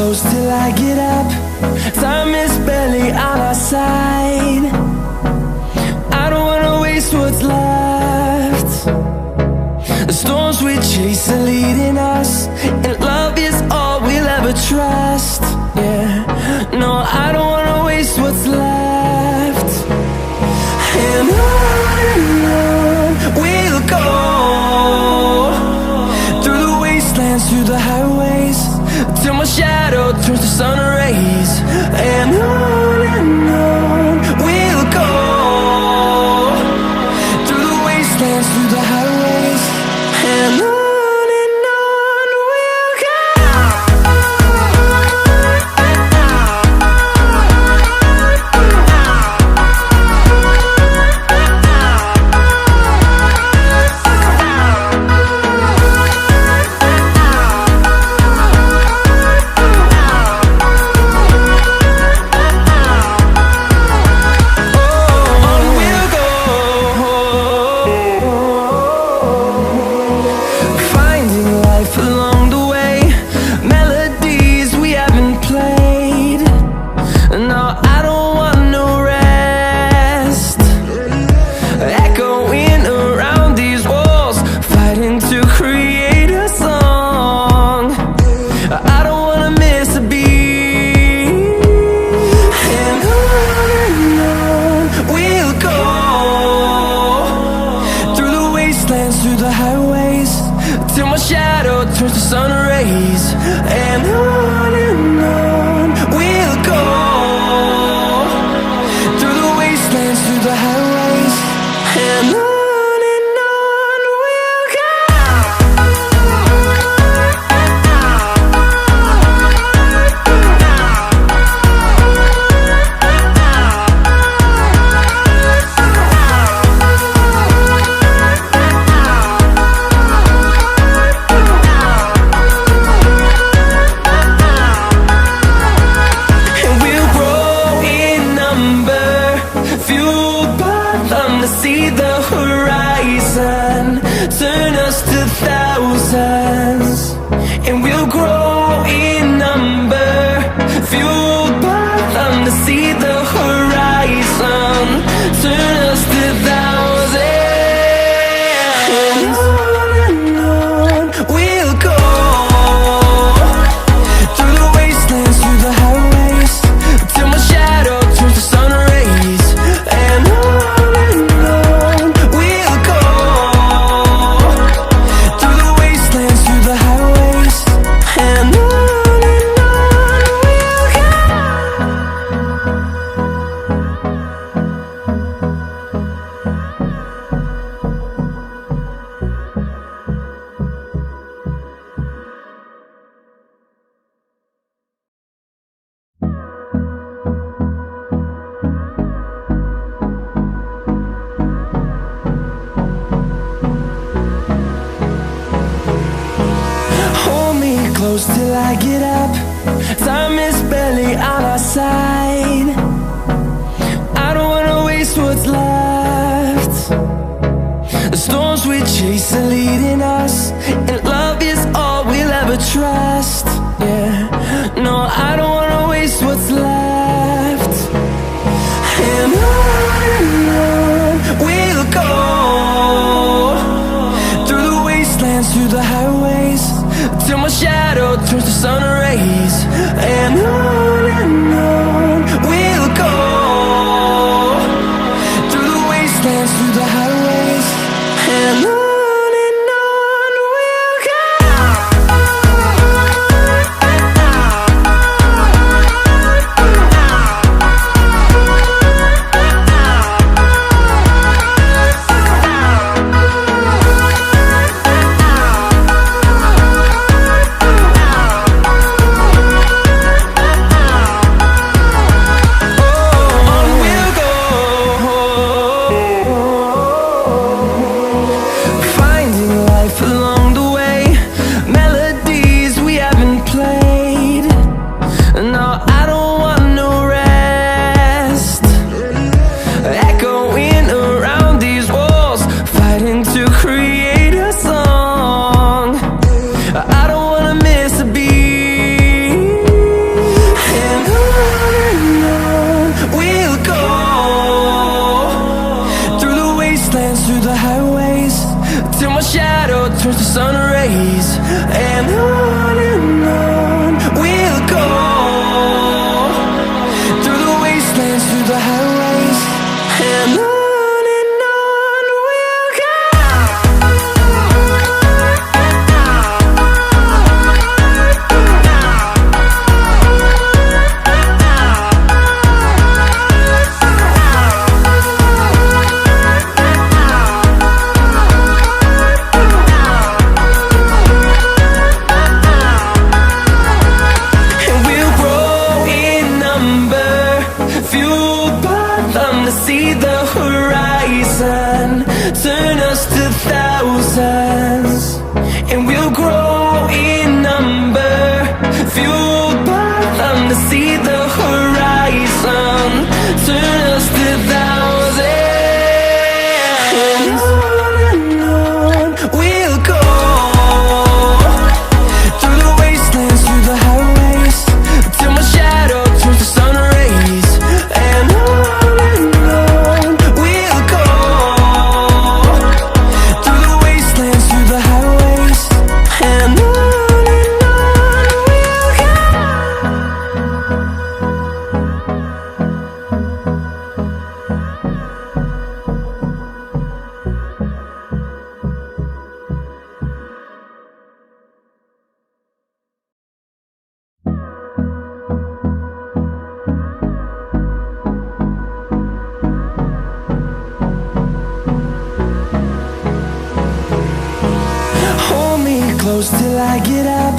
close till I get up. Time is barely on our side. I don't wanna waste what's left. The storms we chase are leading us, and love is all we'll ever trust. Yeah, no, I don't wanna waste what's left. And on we'll go, through the wastelands, through the highways, till my shadow turns to sun rays. And on we'll go, through the wastelands, through the highways, and on we'll go. Through the highways, till my shadow turns to sun rays. And on we'll go, through the wastelands, through the highways, and on we'll go. See the horizon turn us to thousands, and we'll grow in number, fueled by them. To see the horizon turn us to thousands, and on we'll go, through the wastelands, through the highways, till my shadow turns to sun rays. And close till I get up. Time is barely on our side. I don't wanna waste what's left. The storms we chase are leading us, and love is all we'll ever trust. Yeah, no, I don't wanna waste what's left. And on we'll go, through the wastelands, through the highways, till my shadow turns to sun rays. And on we'll go, through the wastelands, through the highways, and on we'll go. sun rays. And on we'll go, through the wastelands, through the highways. And on we'll go. See the horizon, turn us to thousands, and we'll grow in number, fueled by them to see the horizon, turn us to thousands. And on we'll go, through the wastelands, through the highways, till my shadow turns to sun rays. And hold me close till I get up.